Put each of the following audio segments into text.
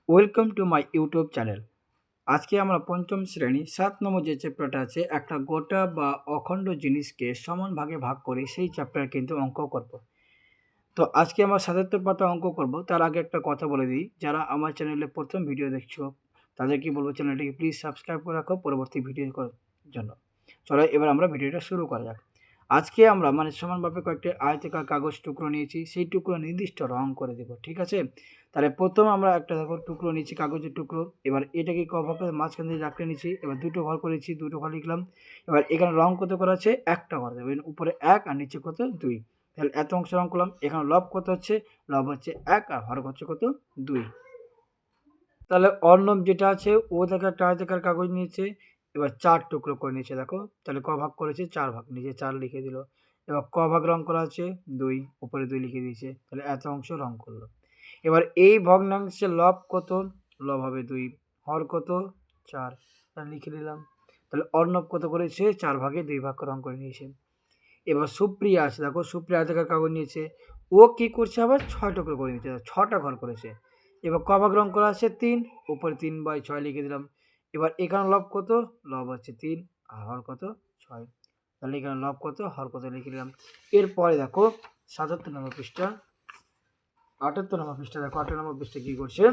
Welcome to my YouTube channel. আজকে আমরা পঞ্চম শ্রেণী 7 নম্বর যে চ্যাপ্টারটা আছে, একটা গোটা বা অখণ্ড জিনিসকে সমান ভাগে ভাগ করে সেই চ্যাপ্টার কিন্তু অঙ্ক করব। তো আজকে আমরা 77 পাতা অঙ্ক করব। তার আগে একটা কথা বলে দিই, যারা আমার চ্যানেলে প্রথম ভিডিও দেখছো তাদেরকে বলবো চ্যানেলটিকে প্লিজ সাবস্ক্রাইব করে রাখো পরবর্তী ভিডিও করার জন্য। চলো এবার আমরা ভিডিওটা শুরু করা যাক। আজকে আমরা সমানভাবে কয়েকটি আয়তাকার কাগজ টুকরো নিয়েছি, সেই টুকরো নির্দিষ্ট রং করে দেব, ঠিক আছে? তাহলে প্রথম আমরা একটা দেখো টুকরো নিয়েছি, কাগজের টুকরো। এবার এটাকে কভাবে মাঝখান দিয়ে রাখতে নিয়েছি, এবার দুটো ঘর করেছি, দুটো ঘর লিখলাম। এবার এখানে রং কত করা আছে? একটা ঘর দেবেন, উপরে 1 আর নিচে কত 2। তাহলে এত অংশ রং করলাম। এখানে লব কত হচ্ছে? লব হচ্ছে 1 আর হর হচ্ছে কত 2। তাহলে অর্ণব যেটা আছে ও দেখো একটা আয়তাকার কাগজ নিয়েছে, এবার 4 টুকরো করে নিয়েছে দেখো। তাহলে ক ভাগ করেছে? 4 ভাগ, নিচে 4 লিখে দিল। এবার ক ভাগ রং করা আছে 2, উপরে 2 লিখে দিয়েছে। তাহলে এত অংশ রং করলো। এবার এই ভগ্নাংশের লব কত? লব হবে 2, হর কত 4, তাহলে লিখে দিলাম। তাহলে অর্ণব কত করেছে? 4 ভাগে 2 ভাগ রং করে নিয়েছে। এবার সুপ্রিয়া আছে দেখো, সুপ্রিয়া আয়তাকার কাগজ নিয়েছে, ও কি করছে? আবার 6 টুকরো করে নিয়েছে, 6টা ঘর করেছে। এবার ক ভাগ রং করা আছে 3, উপরে 3/6 লিখে দিলাম। এবার এখানে লব কত? লব হচ্ছে 3 আর হর কত 6। তাহলে এখানে লব কত হর কত লিখে দিলাম। এরপরে দেখো 77 নম্বর পৃষ্ঠা, 78 নম্বর পৃষ্ঠা দেখো। 78 নম্বর পৃষ্ঠা কি করছে?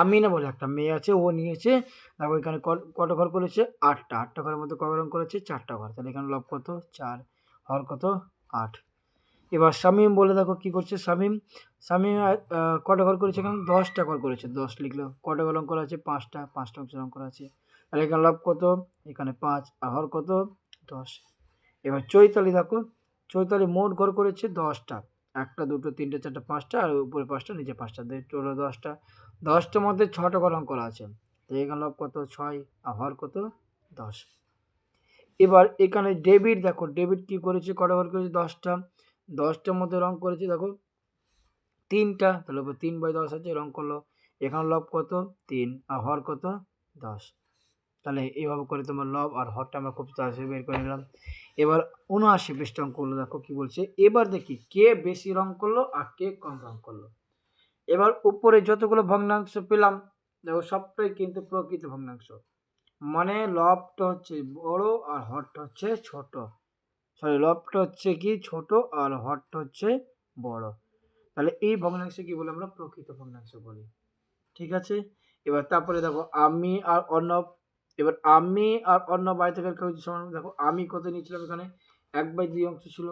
আমিনা বলে একটা মেয়ে আছে, ও নিয়েছে দেখো এখানে কটা ঘর করেছে? 8টা। 8টা ঘরের মধ্যে কয় রং করেছে? 4টা ঘর। তাহলে এখানে লব কত 4, হর কত 8। এবার শামীম বলে দেখো কি করছে? শামীম কটা ঘর করেছে? এখানে 10টা ঘর করেছে, 10 লিখলো। কটা ঘর রং করা আছে? 5টা, 5টা অংশ রং করা আছে। তাহলে এখানে লব কত? এখানে 5 আর হর কত 10। এবার চৈতালি দেখো, চৈতালি মোট ঘর করেছে 10টা, 1টা 2টো 3টে 4টে 5টা আর উপরে 5টা নিচে 5টা, টোটাল 10টা। 10টার মধ্যে 6টা ঘর রং করা আছে। তো এখানে লব কত 6 আর হর কত 10। এবার এখানে ডেভিড দেখো, ডেভিড কি করেছে? কটা ঘর করেছে? 10টা। 10টার মধ্যে রং করেছে দেখো 3টা, তাহলে 3/10 আছে, রং করলো। এখানে লব কত 3 আর হর কত 10। তাহলে এইভাবে করে তোমার লব আর হরটা আমরা খুব তাড়াতাড়ি বের করে নিলাম। এবার 79 পৃষ্ঠা অঙ্ক করলো দেখো কি বলছে। এবার দেখি কে বেশি রং করলো আর কে কম রং করলো। এবার উপরে যতগুলো ভগ্নাংশ পেলাম দেখো সবটাই কিন্তু প্রকৃত ভগ্নাংশ, মানে লবটা হচ্ছে বড় আর হরটা হচ্ছে ছোট। সরি, লবটা হচ্ছে কি ছোট আর হরটা হচ্ছে বড়। তাহলে এই ভগ্নাংশ কি বলে? আমরা প্রকৃত ভগ্নাংশ বলি, ঠিক আছে? এবার তারপরে দেখো আমি আর অর্ণব। এবার আমি আর অর্ণব আয়তাকার কাগজ সমান। দেখো আমি কত নিয়েছিলাম? এখানে 1/2 অংশ ছিল।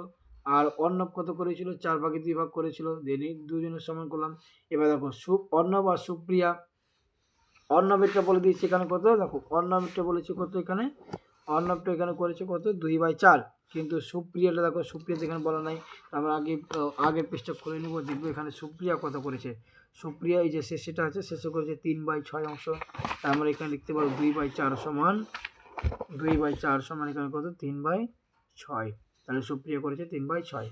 আর অর্ণব কত করেছিল? 4 ভাগে 2 ভাগ করেছিল। দেনি দুজনের সমান করলাম। এবার দেখো অর্ণব আর সুপ্রিয়া, অর্ণবেরটা বলে দিয়েছি এখানে কত। দেখো অর্ণবেরটা বলেছি কত এখানে, অর্ণবটা এখানে করেছে কত 2/4। কিন্তু সুপ্রিয়াটা দেখো, সুপ্রিয়া এখানে বলা নাই। আমরা আগের পৃষ্ঠা খুলে নেবো, দেখবো এখানে সুপ্রিয়া কত করেছে। সুপ্রিয়া এই যে শেষেটা আছে, শেষে করেছে 3/6 অংশ। আমরা এখানে লিখতে পারবো 2/4 সমান, 2/4 সমান এখানে কত 3/6। তাহলে সুপ্রিয়া করেছে 3/6।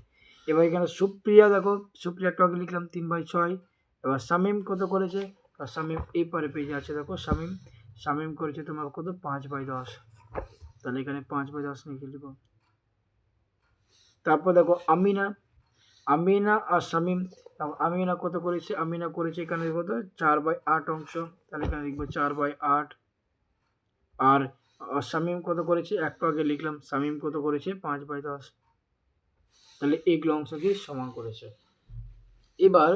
এবার এখানে সুপ্রিয়া দেখো, সুপ্রিয়াটা আগে লিখলাম 3/6। এবার শামীম কত করেছে? আর শামীম এই পরে পেজে আছে দেখো, শামীম করেছে তোমার কত 5/10। তাহলে এখানে 5/10 লিখে দেব। তারপর দেখো আমিনা আর শামীম। আমিনা কত করেছে? আমিনা করেছে এখানে কত 4/8 অংশ। তাহলে এখানে লিখবো 4/8। আর শামীম কত করেছে? একটু আগে লিখলাম শামীম কত করেছে 5/10। তাহলে এগুলো অংশ কি সমান করেছে। এবার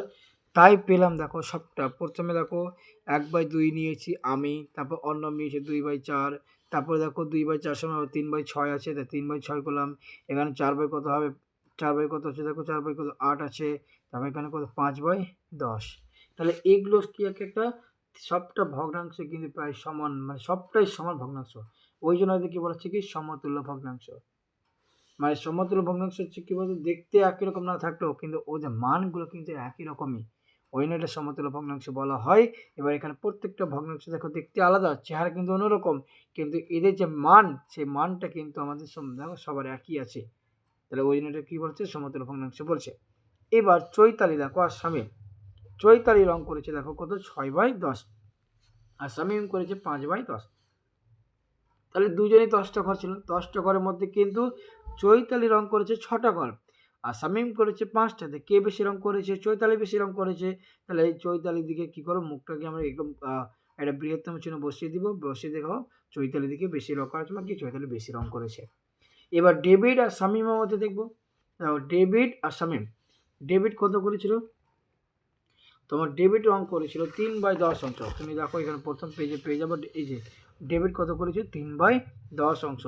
তাই পেলাম দেখো সবটা। প্রথমে দেখো 1/2 নিয়েছি আমি, তারপর অর্ণব নিয়েছে 2/4। তারপরে দেখো 2/4 সমান 3/6 আছে, তাই 3/6 করলাম। এখানে 4 কত হবে? 4 কত আছে? দেখো 4 কত 8 আছে। তারপর এখানে কত 5/10। তাহলে এগুলো কি একটা সবটা ভগ্নাংশ কিন্তু প্রায় সমান, মানে সবটাই সমান ভগ্নাংশ। ওই জন্য কি বলা হচ্ছে কি সমতুল্য ভগ্নাংশ। মানে সমতুল্য ভগ্নাংশ হচ্ছে কি বলতো, দেখতে একই রকম না থাকলেও কিন্তু ওদের মানগুলো কিন্তু একই রকমই, ওই জন্য এটা সমতুল্য ভগ্নাংশ বলা হয়। এবার এখানে প্রত্যেকটা ভগ্নাংশ দেখো দেখতে আলাদা, চেহারা কিন্তু অন্যরকম, কিন্তু এদের যে মান, সেই মানটা কিন্তু আমাদের দেখো সবার একই আছে। তাহলে ওই জন্য এটা কি বলছে? সমতুল্য ভগ্নাংশ বলছে। এবার চৈতালি দেখো আর শামীম, চৈতালি রং করেছে দেখো কত 6/10 আর শামীম করেছে 5/10। তাহলে দুজনেই 10টা ঘর ছিল, 10টা ঘরের মধ্যে কিন্তু চৈতালি রং করেছে 6টা ঘর আর শামীম করেছে 5টাতে, কে বেশি রং করেছে? চৈতালি বেশি রং করেছে। তাহলে এই চৈতালির দিকে কি করো, মুখটাকে আমরা একদম একটা বৃহত্তম চিহ্ন বসিয়ে দিব, বসিয়ে দেখো চৈতালির দিকে বেশি রং করার জন্য কি চৈতালি বেশি রং করেছে। এবার ডেভিড আর শামীমের মধ্যে দেখবো, ডেভিড আর শামীম। ডেভিড কত করেছিল? তোমার ডেভিড রং করেছিল 3/10 অংশ। তুমি দেখো এখানে প্রথম পেজে পেয়ে যাবো, এই যে ডেভিড কত করেছে 3/10 অংশ।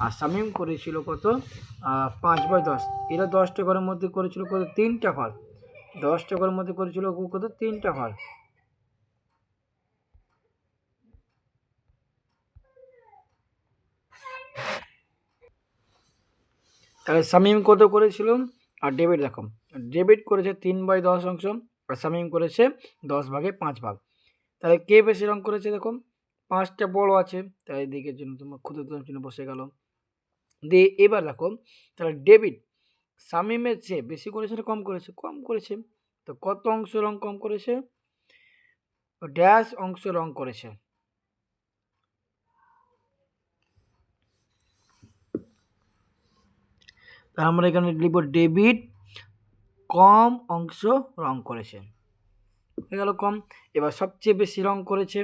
আর শামীম করেছিল কত 5/10। এরা 10টা ঘরের মধ্যে করেছিল কত 3টা ঘর। 10টা ঘরের মধ্যে করেছিল কত 3টা ঘর। তাহলে শামীম কত করেছিল আর ডেভিড দেখো, ডেভিড করেছে 3/10 অংশ আর শামীম করেছে 10/5 তাহলে কে বেশি রং করেছে? দেখো 5টা বড় আছে, তাই দিকের জন্য তোমার ক্ষুদ্রতম চিহ্ন বসে গেল। দিয়ে এবার দেখো তাহলে ডেভিড শামীমের চেয়ে বেশি করেছে না কম করেছে? কম করেছে। তো কত অংশ রং কম করেছে? ড্যাশ অংশ রং করেছে। তার আমরা এখানে লিখব ডেভিড কম অংশ রং করেছে, হয়ে গেল কম। এবার সবচেয়ে বেশি রং করেছে,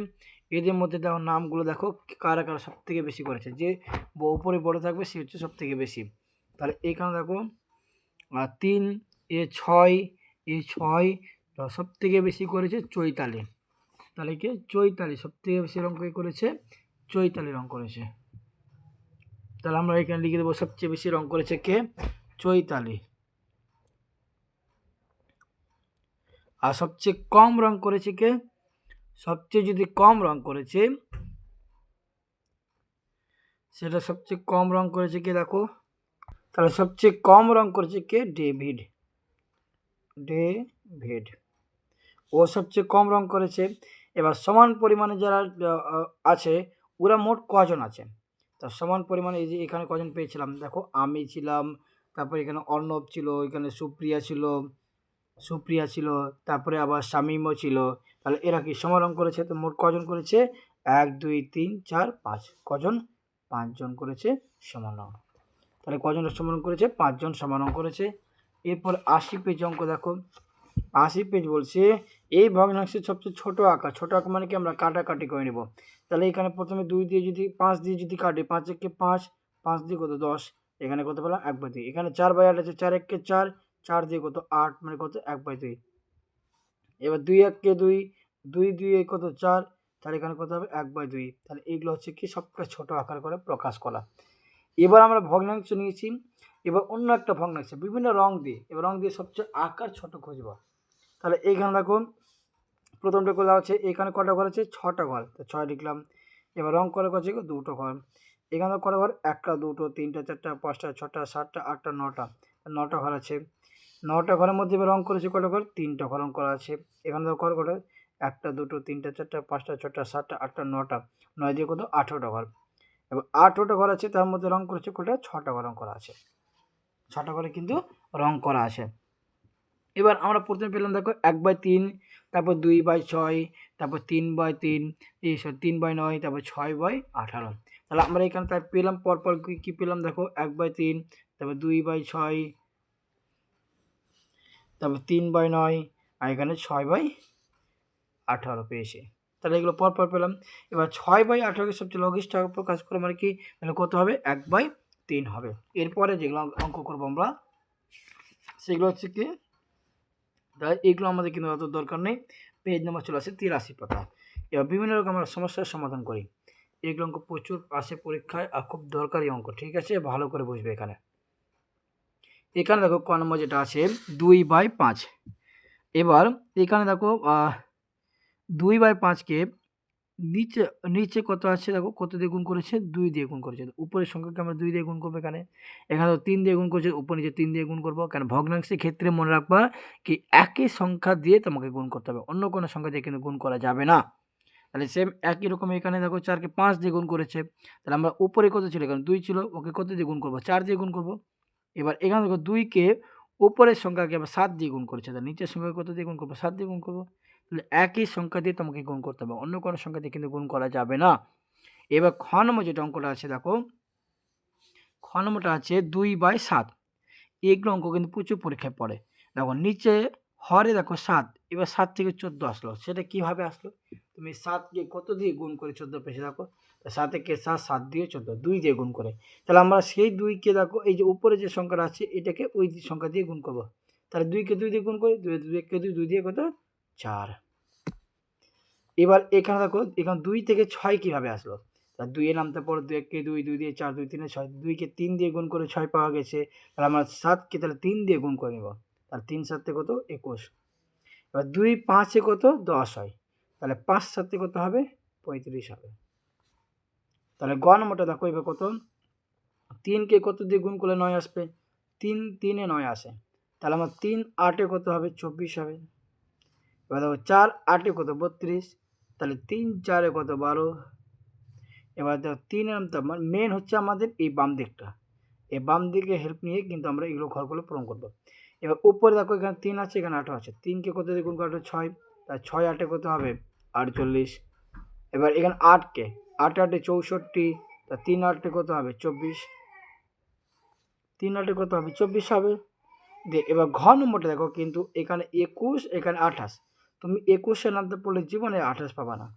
এদের মধ্যে দেখো নামগুলো দেখো কারা কারা সব থেকে বেশি করেছে। যে উপরে বড় থাকবে সে হচ্ছে সব থেকে বেশি। তাহলে এখানে দেখো 3, 6 সব থেকে বেশি করেছে চৈতালি। তাহলে কি চৈতালি সব থেকে বেশি রং করেছে, চৈতালি রং করেছে। তাহলে আমরা এখানে লিখে দেবো সবচেয়ে বেশি রং করেছে কে? চৈতালি। আর সবচেয়ে কম রং করেছে কে? সবচেয়ে যদি কম রং করেছে সেটা সবচেয়ে কম রং করেছে কে? দেখো তাহলে সবচেয়ে কম রং করেছে কে? ডেভিড। ডেভিড ও সবচেয়ে কম রং করেছে। এবার সমান পরিমাণে যারা আছে ওরা মোট কজন আছে? তা সমান পরিমাণে এই যে এখানে কজন পেয়েছিলাম দেখো, আমি ছিলাম, তারপরে এখানে অর্ণব ছিল, এখানে সুপ্রিয়া ছিল, তারপরে আবার শামীমও ছিল। তাহলে এরা কি সমান রং করেছে? তো মোট কজন করেছে? 1, 2, 3, 4, 5 কজন? 5 জন করেছে সমান রং। তাহলে কজন সমান রং করেছে? 5 জন সমান রং করেছে। এরপর 80 পেজ অঙ্ক দেখো, 80 পেজ বলছে এই ভগ্নাংশের সবচেয়ে ছোট আকার। ছোট আকার মানে কি আমরা কাটাকাটি করে নেব। তাহলে এখানে প্রথমে 2 দিয়ে যদি 5 দিয়ে যদি কাটে, 5 একে 5, 5 দিয়ে কত 10, এখানে কত পেলাম 1/2। এখানে 4/8 আছে, 4 একে 4, 4 দিয়ে কত 8 মানে কত 1/2। এবার 2 একে 2, 2 2 কত 4, তাহলে এখানে কত হবে 1/2। তাহলে এইগুলো হচ্ছে কি সবচেয়ে ছোট আকার করে প্রকাশ করা। এবার আমরা ভগ্নাংশ নিয়েছি, এবার অন্য একটা ভগ্নাংশ বিভিন্ন রং দিয়ে, এবার রং দিয়ে সবচেয়ে আকার ছোট খুঁজব। তাহলে এইখানে দেখুন প্রথমটা করা হচ্ছে, এখানে কটা ঘর আছে? 6টা ঘর, তো 6 লিখলাম। এবার রং করা হচ্ছে 2টো ঘর। এখানে কটা ঘর? 1টা 2টো 3টা 4টা 5টা 6টা 7টা 8টা 9টা, 9টা ঘর আছে। 9টা ঘরের মধ্যে এবার রং করেছে কটা ঘর? 3টা ঘর রং করা আছে। এখানে ঘর কটা? 1টা 2টো 3টা 4টা 5টা 6টা 7টা 8টা 9টা, 9 দিয়ে কত 18টা ঘর। এবার 18টা ঘর আছে, তার মধ্যে রং করেছে কটা? 6টা ঘর রং করা আছে। 6টা ঘরে কিন্তু রং করা আছে। এবার আমরা প্রথমে পেলাম দেখো 1/3, তারপর 2/6, তারপর 3/3, 3/9, তারপর 6/18। তাহলে আমরা এখানে তাই পেলাম পরপর কি পেলাম দেখো 1/3, তারপর 2/6, তারপর 3/9 আর এখানে 6/18 পেয়েছি। তাহলে এগুলো পরপর পেলাম। এবার 6/18কে সবচেয়ে লঘিষ্ঠ প্রকাশ করে মানে কি, তাহলে কত হবে? 1/3 হবে। এরপরে যেগুলো অঙ্ক করবো আমরা সেগুলো হচ্ছে কি, তাই এগুলো আমাদের কিন্তু অত দরকার নেই। পেজ নাম্বার চলে আসে 83 পাতা। এবার বিভিন্ন রকম আমরা সমস্যার সমাধান করি। এগুলো অঙ্ক প্রচুর আসে পরীক্ষায় আর খুব দরকারি অঙ্ক, ঠিক আছে? ভালো করে বুঝবে। এখানে দেখো ক নম্বর যেটা আছে 2/5। এবার এখানে দেখো 2/5কে নিচে নিচে কত আছে দেখো, কত দিয়ে গুণ করেছে? 2 দিয়ে গুণ করেছে। উপরের সংখ্যাকে আমরা 2 দিয়ে গুণ করবো, এখানে 3 দিয়ে গুণ করেছে, উপর নিচে 3 দিয়ে গুণ করবো। কারণ ভগ্নাংশের ক্ষেত্রে মনে রাখবা কি একই সংখ্যা দিয়ে তোমাকে গুণ করতে হবে, অন্য কোনো সংখ্যা দিয়ে কিন্তু গুণ করা যাবে না। তাহলে সেম একই রকম এখানে দেখো 4কে 5 দিয়ে গুণ করেছে, তাহলে আমরা উপরে কত ছিল? এখানে 2 ছিল, ওকে কত দিয়ে গুণ করবো? 4 দিয়ে গুণ করবো। এবার এখানে দেখো 2কে উপরের সংখ্যাকে আবার 7 দিয়ে গুণ করেছে, তাহলে নিচের সংখ্যাকে কত দিয়ে গুণ করবো? 7 দিয়ে গুণ করবো। তাহলে একই সংখ্যা দিয়ে তোমাকে গুণ করতে হবে, অন্য কোনো সংখ্যা দিয়ে কিন্তু গুণ করা যাবে না। এবার খ নম্বর যেটা অঙ্কটা আছে দেখো, খ নম্বরটা আছে 2/7। এগুলো অঙ্ক কিন্তু প্রচুর পরীক্ষায় পড়ে। দেখো নিচে হরে দেখো 7, এবার 7 থেকে 14 আসলো, সেটা কিভাবে আসলো? তুমি 7কে কত দিয়ে গুণ করে 14 পেয়েছে দেখো, 7 একে 7, 7 দিয়ে 14, 2 দিয়ে গুণ করে। তাহলে আমরা সেই 2কে দেখো এই যে উপরে যে সংখ্যাটা আছে এটাকে ওই সংখ্যা দিয়ে গুণ করবো। তাহলে 2কে 2 দিয়ে গুণ করি, 2 কে 2, 2 দিয়ে কত 4। এবার এখানে দেখো এখানে 2 থেকে 6 কিভাবে আসলো? তাহলে 2 এ নামতে পড়ো, 2 একে 2, 2 দিয়ে 4, 2 3 6, 2কে 3 দিয়ে গুণ করে 6 পাওয়া গেছে। তাহলে আমরা 7কে তাহলে 3 দিয়ে গুণ করে নেব। তাহলে 3 7 কত 21। এবার 2 5 এ কত 10 হয়, তাহলে 5 7 কত হবে 35 হবে। তাহলে গ নম্বরটা দেখো এবার কত, 3কে কত দিয়ে গুণ করলে 9 আসবে, 3 3 এ 9 আসে, তাহলে আমার 3 8 এ কত হবে 24 হবে। এবার দেখো 4 8 এ কত 32, তাহলে 3 4 এ কত 12। এবার দেখো 3 এর মেন হচ্ছে আমাদের এই বাম দিকটা, এই বাম দিকে হেল্প নিয়ে কিন্তু আমরা এগুলো ঘরগুলো পূরণ করবো। এবার উপরে দেখো এখানে 3 আছে, এখানে 8 আছে, 3কে কত দিয়ে গুণ করলে 6, তাই 6 8 এ কত হবে 48। এবার এখানে 8কে 8 8 এ 64, তা 3 8 এ কত হবে 24, 3 8 এ কত হবে 24 হবে। দিয়ে এবার ঘ নম্বরটা দেখো কিন্তু এখানে 21, এখানে 28, তুমি 21 নামতে পড়লে জীবনে 28 পাবা না।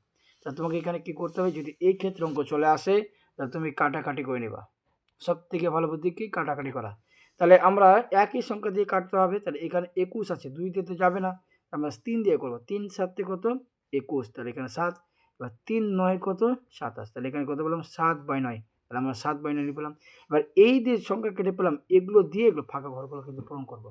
তা তোমাকে এখানে কি করতে হবে, যদি এই ক্ষেত্রে অঙ্ক চলে আসে তাহলে তুমি কাটাকাটি করে নেবা। সব থেকে ভালো বুদ্ধি কি কাটাকাটি করা। তাহলে আমরা একই সংখ্যা দিয়ে কাটতে হবে, তাহলে এখানে 21 আছে, 2 দিয়ে তো যাবে না, আমরা 3 দিয়ে করবো, 3 7 কত 21, তাহলে এখানে 7। এবার 3 9 কত 27, তাহলে এখানে কত বললাম 7/9, তাহলে আমরা 7/9 নিয়ে পেলাম। এবার এই যে সংখ্যা কেটে পেলাম এগুলো দিয়ে এগুলো ফাঁকা ঘরগুলো কিন্তু পূরণ করবো।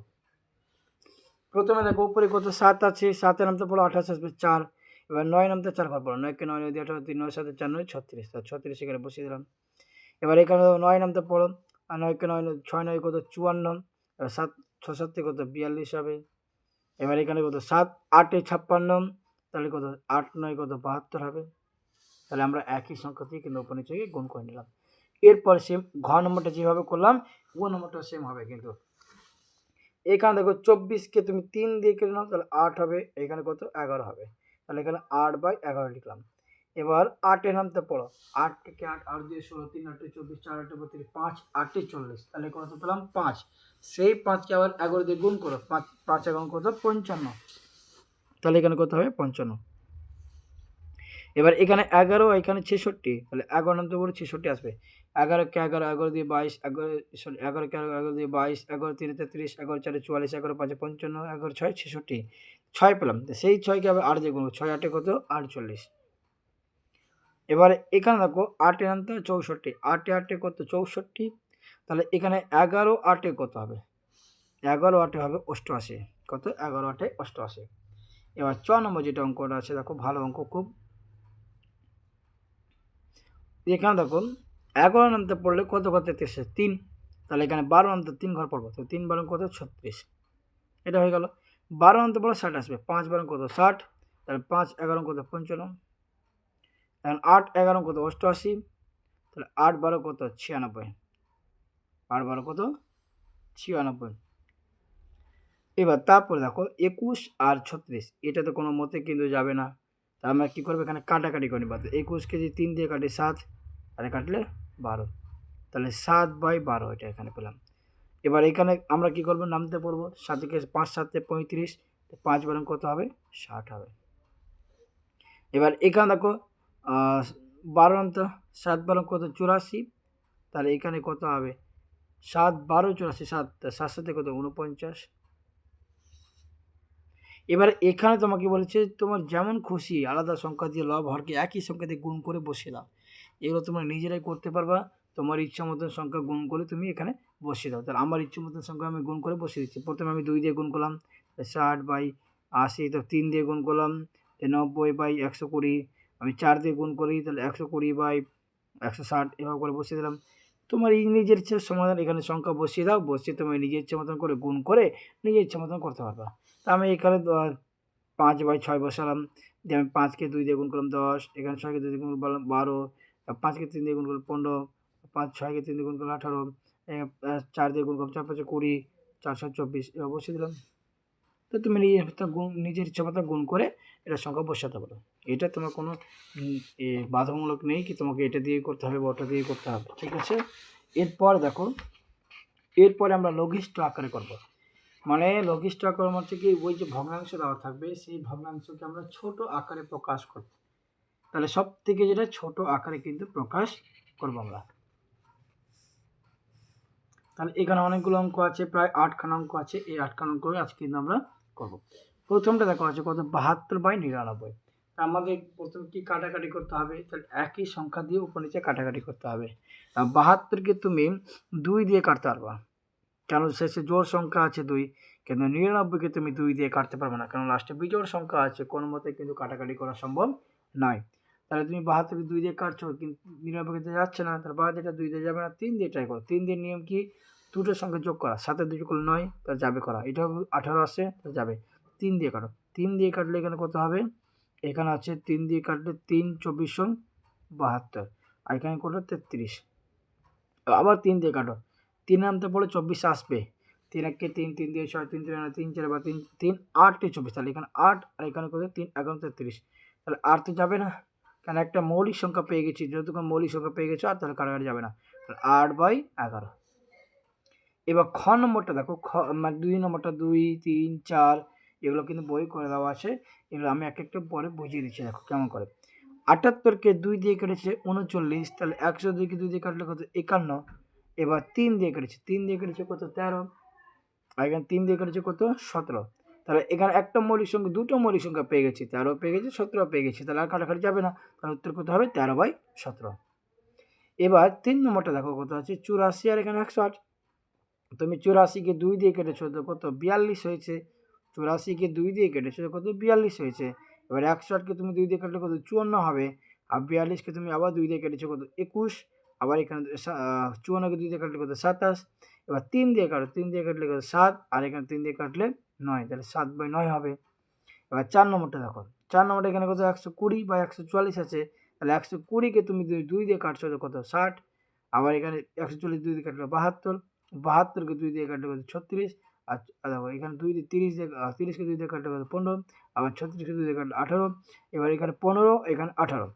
প্রথমে দেখো উপরে কত 7 আছে, 7 নামতে পড়ো 28 আসবে 4। এবার 9 নামতে 4 ঘর পড়ো, 9কে 9 দিয়ে 18, 3 9 7 4 9 36, তাহলে 36 এখানে বসিয়ে দিলাম। এবার এখানে 9 নামতে পড়ো, আর 9কে 9 6 9 কত 54, এবার 7 6 7 কত 42 হবে। এবার এখানে কত 7 8 এ 56, তাহলে কত 8 9 কত 72 হবে। তাহলে আমরা একই সংখ্যা দিয়ে কিন্তু উপর নিচে গুণ করে নিলাম। এরপর সেম ঘ নম্বরটা যেভাবে করলাম গ নম্বরটা সেম হবে কিন্তু। এখানে দেখো 24কে তুমি 3 দিয়ে কেটে নাও, তাহলে 8 হবে, এখানে কত 11 হবে, তাহলে এখানে 8/11 লিখলাম। এবার 8 এর নামতে পড়ো, 8 থেকে 8 8 দিয়ে 16, 3 8 24, 4 8 32, 5 8 40, তাহলে কত পেলাম 5। সেই 5কে আবার 11 দিয়ে গুণ করো, 5 5 11 কত 55, তাহলে এখানে কত হবে 55। এবার এখানে 11, এখানে 66, তাহলে 11 নামতে পড়ে 66 আসবে। 11কে 11, 11 দিয়ে 22, 11কে 11 দিয়ে 22, 11 3 33, 11 4 44, 11 5 55, 11 6 66, 6 পেলাম। সেই 6কে আবার 8 দিয়ে গুণ, 6 8 কত 48। এবারে এখানে দেখো 8 এর নামতে 64, 8 8 কত 64, তাহলে এখানে 11 8 কত হবে 11 8 হবে 88, কত 11 8 88। এবার 4 নম্বর যেটা অঙ্কটা আছে দেখো ভালো অঙ্ক খুব। এখানে দেখো 11 নামতে পড়লে কত কত 3, তাহলে এখানে 12 নামতে 3 ঘর পড়বো, তো 3 12 কত 36, এটা হয়ে গেল। 12 নামতে পড়লে 60 আসবে, 5 12 কত 60, তাহলে 5 11 কত 55, এখন 8 11 কত 88, তাহলে 8 12 কত 96, 8 12 কত 96। এবার তারপরে দেখো 21 আর 36, এটা তো কোনো মতে কিন্তু যাবে না, তা আমরা কী করবো এখানে কাটাকাটি করে নিব। 21কে যদি 3 দিয়ে কাটি 7, তাহলে কাটলে 12, তাহলে 7/12 এটা এখানে পেলাম। এবার এখানে আমরা কি করবো নামতে পড়বো, 7কে 5 7 35, 5 12 কত হবে 60 হবে। এবার এখানে দেখো 12 নামতে 7 12 কত 84, তাহলে এখানে কত হবে 7 12 84, 7 7 7 কত 49। এবার এখানে তোমাকে বলেছে তোমার যেমন খুশি আলাদা সংখ্যা দিয়ে লব হরকে একই সংখ্যা দিয়ে গুণ করে বসিয়ে দাও। এগুলো তোমরা নিজেরাই করতে পারবা, তোমার ইচ্ছা মতন সংখ্যা গুণ করে তুমি এখানে বসিয়ে দাও। তাহলে আমার ইচ্ছা মতন সংখ্যা আমি গুণ করে বসিয়ে দিচ্ছি। প্রথমে আমি 2 দিয়ে গুণ করলাম 60/80, তো 3 দিয়ে গুণ করলাম 90/120, আমি 4 দিয়ে গুণ করি তাহলে 120/160, এভাবে করে বসিয়ে দিলাম। তোমার এই নিজের ইচ্ছার সমাধান এখানে সংখ্যা বসিয়ে দাও, বসিয়ে তুমি নিজের ইচ্ছা মতন করে গুণ করে নিজের ইচ্ছা মতন করতে পারবা। তা আমি এখানে 5/6 বসালাম, দিয়ে আমি 5কে 2 দিয়ে গুণ করলাম 10, এখানে 6কে 2 দিয়ে গুণ করলাম 12, 5কে 3 দিয়ে গুণ করলাম 15, 5 6কে 3 দিয়ে গুণ করলাম 18, 4 দিয়ে গুণ করলাম 4 5 20, 4 7 24, এবার বসিয়ে দিলাম। তো তুমি নিজের ইচ্ছা মতো গুণ করে এটা সংখ্যা বসাতে পারো। এটা তোমার কোনো বাধ্যতামূলক নেই কি তোমাকে এটা দিয়ে করতে হবে বা ওটা দিয়ে করতে হবে, ঠিক আছে। এরপর দেখো এরপরে আমরা লঘিষ্ঠ আকারে করব। মানে লঘিষ্ঠ আকার হচ্ছে কি, ওই যে ভগ্নাংশ দেওয়া থাকবে সেই ভগ্নাংশকে আমরা ছোট আকারে প্রকাশ করব। তাহলে সব থেকে যেটা ছোট আকারে কিন্তু প্রকাশ করব আমরা। তাহলে এখানে অনেকগুলো অঙ্ক আছে, প্রায় 8খানা অঙ্ক আছে। এই 8খানা অঙ্ক আজকে কিন্তু আমরা করব। প্রথমটা দেখা আছে কত, 72/99। আমাদের প্রথম কি কাটাকাটি করতে হবে, তাহলে একই সংখ্যা দিয়ে উপর নিচে কাটাকাটি করতে হবে। 72কে তুমি 2 দিয়ে কাটতে পারবা, কেন শেষে জোড় সংখ্যা আছে 2, কিন্তু 99কে তুমি 2 দিয়ে কাটতে পারবে না, কারণ লাস্টে বিজোড় সংখ্যা আছে, কোনো মতে কিন্তু কাটাকাটি করা সম্ভব নয়। তাহলে তুমি 72কে 2 দিয়ে কাটছো, কিন্তু 99কে যাচ্ছে না, তাহলে 72টা 2 দিয়ে যাবে না, 3 দিয়ে ট্রাই করো। 3 দিয়ে নিয়ম কি, দুটোর সঙ্গে যোগ করা, 7 2 যোগ করলে 9, তাহলে যাবে করা, এটাও 18 আসছে, তাহলে যাবে। 3 দিয়ে কাটো, 3 দিয়ে কাটলে এখানে কত হবে, এখানে আছে 3 দিয়ে কাটলে 3 24 72, আর এখানে করলে 33। আবার 3 দিয়ে কাটো, 3 নামতে পড়ে 24 আসবে, 3 1 3, 3 দিয়ে 6, 3 3 3 4 বা 3 3 8 24, তাহলে এখানে 8 আর এখানে কত 3 11 33, তাহলে আর তো যাবে না, কারণ একটা মৌলিক সংখ্যা পেয়ে গেছি, যেহেতু মৌলিক সংখ্যা পেয়ে গেছো, আর তাহলে কাটাকাটি যাবে না, 8/11। এবার খ নম্বরটা দেখো, মানে 2 নম্বরটা 2 3 4 এগুলো কিন্তু বই করে দেওয়া আছে, এগুলো আমি এক একটা পরে বুঝিয়ে দিচ্ছি, দেখো কেমন করে। 78কে 2 দিয়ে কেটেছে 39, তাহলে 102কে 2 দিয়ে কাটলে কত 51। এবার 3 দিয়ে কেটেছে, 3 দিয়ে কেটেছে কত 13, আর এখানে 3 দিয়ে কেটেছে কত 17, তাহলে এখানে একটা মৌলিক সংখ্যা, দুটো মৌলিক সংখ্যা পেয়ে গেছি, 13 পেয়ে গেছি, 17 পেয়ে গেছি, তাহলে আর কাটাকাটি যাবে না, তাহলে উত্তর কত হবে 13/17। এবার 3 নম্বরটা দেখো কত আছে 84, আর এখানে 108। তুমি 84কে 2 দিয়ে কেটেছো তো কত 42 হয়েছে, 84কে 2 দিয়ে কেটেছো কত 42 হয়েছে। এবার 108কে তুমি 2 দিয়ে কাটলে কত 54 হবে, আর 42কে তুমি আবার 2 দিয়ে কেটেছো কত 21, আবার এখানে 54কে 2 দিয়ে কাটলে কত 27। এবার 3 দিয়ে কাটো, 3 দিয়ে কাটলে কত 7, আর এখানে 3 দিয়ে কাটলে 9, তাহলে 7/9 হবে। এবার 4 নম্বরটা দেখো, 4 নম্বরটা এখানে কত 120 বা 144 আছে, তাহলে 120কে তুমি 2 দিয়ে কাটছো তো কত 60, আবার এখানে 140 2 দিয়ে কাটলে 72, 72কে 2 দিয়ে কাটলে কত 36, আর দেখো এখানে 2 দিয়ে 30 দিয়ে 30কে 2 দিয়ে কাটলে কত 15, আবার 36কে 2 দিয়ে কাটলে 18, এবার এখানে 15, এখানে 18।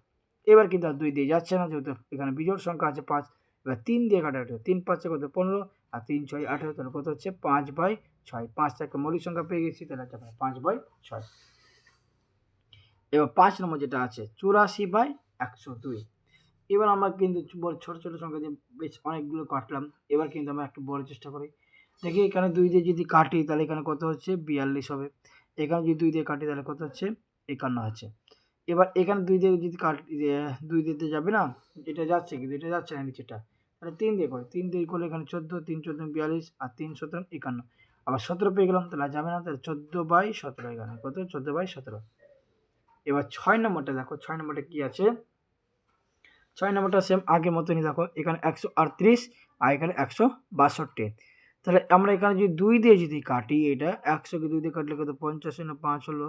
এবার কিন্তু আর 2 দিয়ে যাচ্ছে না, যেহেতু এখানে বিজোড় সংখ্যা আছে 5। এবার 3 দিয়ে কাটাকাটি, 3 5 কত 15, আর 3 6 18, তাহলে কত হচ্ছে 5/6। 5টা একটা মৌলিক সংখ্যা পেয়ে গেছি, তাহলে এটা 5/6। এবার 5 নম্বর যেটা আছে 84/102। এবার আমরা কিন্তু ছোট ছোট সংখ্যা দিয়ে বেশ অনেকগুলো কাটলাম, এবার কিন্তু আমরা একটু বড় চেষ্টা করি। দেখি এখানে 2 দিয়ে যদি কাটি তাহলে এখানে কত হচ্ছে 42 হবে, এখানে যদি 2 দিয়ে কাটি তাহলে কত হচ্ছে 51 আছে। এবার এখানে 2 দিয়ে যদি কাটি, 2 দিতে যাবে না, এটা যাচ্ছে কিন্তু এটা যাচ্ছে না নিচেটা, তাহলে 3 দিয়ে করি, 3 দিয়ে করলে এখানে 14, 3 14 42, আর 3 17 51, আবার 17 পেয়ে গেলাম, তাহলে যাবে না, তাহলে 14/17, এখানে কত 14/17। এবার 6 নম্বরটা দেখো, 6 নম্বরটা কি আছে, 6 নম্বরটা সেম আগের মতনই, দেখো এখানে 138, আর এখানে 162। তাহলে আমরা এখানে যদি 2 দিয়ে যদি কাটি, এটা 100কে 2 দিয়ে কাটলে কত 50 না 5 হলো,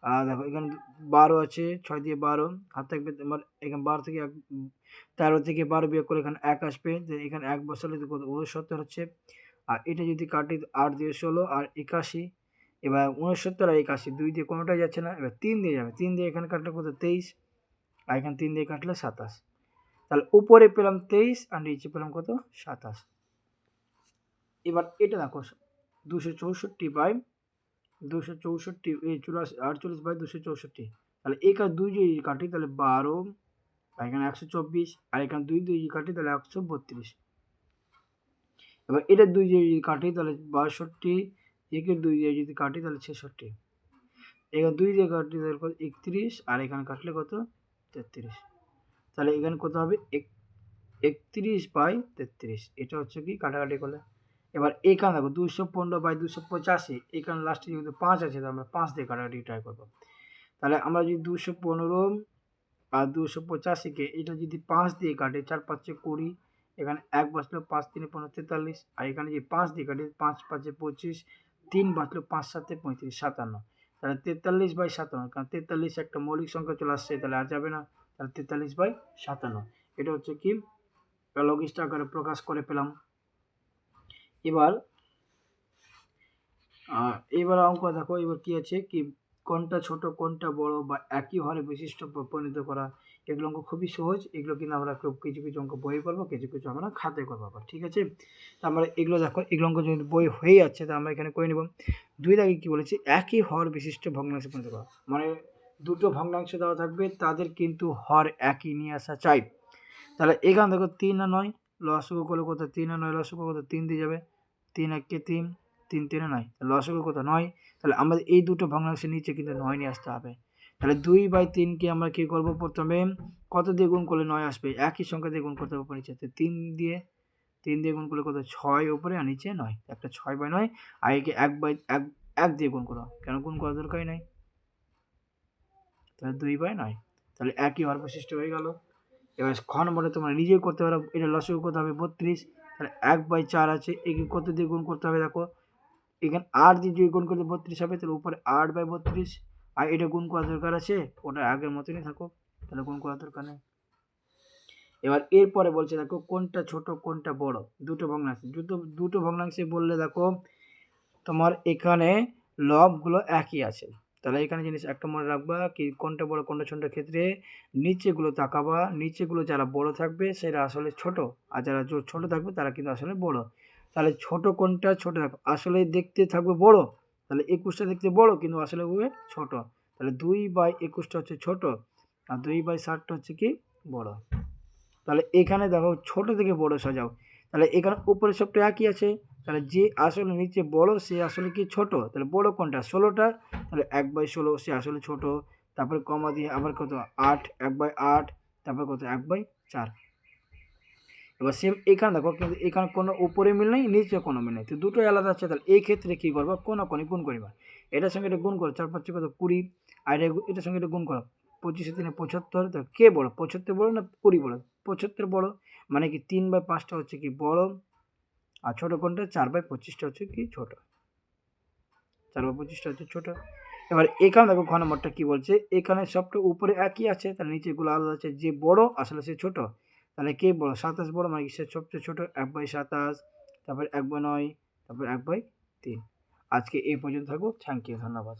আর দেখো এখানে 12 আছে, 6 দিয়ে 12 হাত থাকবে তোমার, এখানে 12 থেকে 13 থেকে 12 বিয়োগ করে এখানে 1 আসবে, এখানে 1 বসালে কত 69 হচ্ছে। আর এটা যদি কাটি 8 দিয়ে 16 আর 81, এবার 69 আর 81 2 দিয়ে কোনোটাই যাচ্ছে না, এবার 3 দিয়ে যাবে, 3 দিয়ে এখানে কাটলে কত 23, আর এখানে 3 দিয়ে কাটলে 27, তাহলে উপরে পেলাম 23 আর নিচে পেলাম কত 27। এবার এটা দেখো 264/264, তাহলে এখানে 2 যদি কাটি তাহলে 12, আর এখানে 124, আর এখানে 2 দিয়ে যদি কাটি তাহলে 132। এবার এটা 2 দিয়ে যদি কাটি তাহলে 62, একে 2 দিয়ে যদি কাটি তাহলে 66, এখানে 2 দিয়ে কাটি তাহলে কত 31, আর এখানে কাটলে কত 33, তাহলে এখানে কত হবে 31/33। এটা হচ্ছে কি কাটাকাটি করলে। এবার এখানে দেখো 215/285, এখানে লাস্টে যেহেতু 5 আছে, তো আমরা 5 দিয়ে কাটাকাটি ট্রাই করবো। তাহলে আমরা যদি 215 আর 285কে এটা যদি 5 দিয়ে কাটে, 4 5 20, এখানে 1 বসলো, 5 3 15 43, আর এখানে যদি 5 দিয়ে কাটে 5 5 25, 3 বসলো, 5 7 35 57, তাহলে 43/57, কারণ 43 একটা মৌলিক সংখ্যা চলে আসছে, তাহলে আর যাবে না, তাহলে 43/57। এটা হচ্ছে কি লঘিষ্ঠ আকারে প্রকাশ করে পেলাম। এবার অঙ্ক দেখো, এবার কি আছে কি কোনটা ছোট কোনটা বড় বা একই হরে বিশিষ্ট পরিণত করা, এগুলো অঙ্ক খুবই সহজ, এগুলো কিন্তু আমরা কিছু কিছু অঙ্ক বই করবো, কিছু কিছু আমরা খাতায় করবো আবার, ঠিক আছে। তো আমরা এগুলো দেখো, এগুলো অঙ্ক যদি বই হয়ে যাচ্ছে তো আমরা এখানে করে নেব। 2 দাগে কী বলেছি, একই হর বিশিষ্ট ভগ্নাংশ পরিণত করা, মানে দুটো ভগ্নাংশ দেওয়া থাকবে, তাদের কিন্তু হর একই নিয়ে আসা চাই। তাহলে এখানে দেখো 3 আর 9 লসাগু করলে কত, 3 আর 9 লসাগু কত, 3 দিয়ে যাবে, 3 একে 3, 3 3 9, লসাগু কত 9। তাহলে আমাদের এই দুটো ভগ্নাংশের নিচে কিন্তু 9 নিয়ে আসতে হবে। তাহলে 2/3কে আমরা কী করবো, প্রথমে কত দিয়ে গুণ করলে 9 আসবে, একই সংখ্যা দিয়ে গুণ করতে হবে উপরে নিচে, 3 দিয়ে গুণ করলে কত, 6 উপরে আর নিচে 9, একটা 6/9, আর একে 1 দিয়ে গুণ করো, কেন গুণ করার দরকারই নাই, তাহলে 2/9, তাহলে একই হর বৈশিষ্ট্য হয়ে গেল। এবার খ নম্বরে তোমরা নিজেই করতে পারো, এটা লসাগু কত হবে 32, তাহলে 1/4 আছে, একে কত দিয়ে গুণ করতে হবে দেখো, এখানে 8 দিয়ে যদি গুণ করতে 32 হবে, তাহলে উপরে 8/32, আর এটা গুণ করার দরকার আছে, ওটা আগের মতনই থাকুক, তাহলে গুণ করার দরকার নেই। এবার এরপরে বলছে দেখো কোনটা ছোট কোনটা বড়, দুটো ভগ্নাংশ, দুটো ভগ্নাংশে বললে দেখো তোমার এখানে লবগুলো একই আছে, তাহলে এখানে জিনিস একটা মনে রাখবা কি, কোনটা বড় কোনটা ছোটোর ক্ষেত্রে নিচেগুলো তাকাবা, নিচেগুলো যারা বড় থাকবে সেটা আসলে ছোট, আর যারা ছোট থাকবে তারা কিন্তু আসলে বড়। তাহলে ছোট কোনটা, ছোট দেখো আসলে দেখতে থাকবে বড়, তাহলে 21টা দেখতে বড় কিন্তু আসলে হবে ছোট, তাহলে 2/21টা হচ্ছে ছোট, আর 2/60টা হচ্ছে কি বড়। তাহলে এখানে দেখো ছোট থেকে বড় সাজাও, তাহলে এখানে উপরে সবটা একই আছে, তাহলে যে আসলে নিচে বড় সে আসলে কি ছোট, তাহলে বড় কোনটা 16টা, তাহলে 1/16 সে আসলে ছোট, তারপরে কমা দিয়ে আবার কত 8, 1/8, তারপর কত 1/4। এবার সেম এখানে দেখো, কিন্তু এখানে কোনো উপরে মিল নেই, নিচে কোনো মিল নেই, তো দুটোই আলাদা আছে, তাহলে এই ক্ষেত্রে কী করবো, কোনি গুণ করিবা, এটার সঙ্গে এটা গুণ করো, 4 5 কত 20, আর এটার সঙ্গে এটা গুণ করো, 25 3 75, তো কে বড় 75 বড় না 20 বড়, 75 বড়, মানে কি 3/5টা হচ্ছে কি বড়, আর ছোটো কোনটা 4/25টা হচ্ছে কি ছোট, 4/25টা হচ্ছে ছোট। এবার এখানে দেখো খ নম্বরটা কী বলছে, এখানে সবটা উপরে একই আছে, তাহলে নিচেগুলো আলাদা আছে, যে বড় আসলে সে ছোট, তাহলে কে বড় 27 বড়, মানে সে সবচেয়ে ছোট 1/27, তারপর 1/9, তারপর 1/3। আজকে এই পর্যন্ত থাকবো, থ্যাংক ইউ, ধন্যবাদ।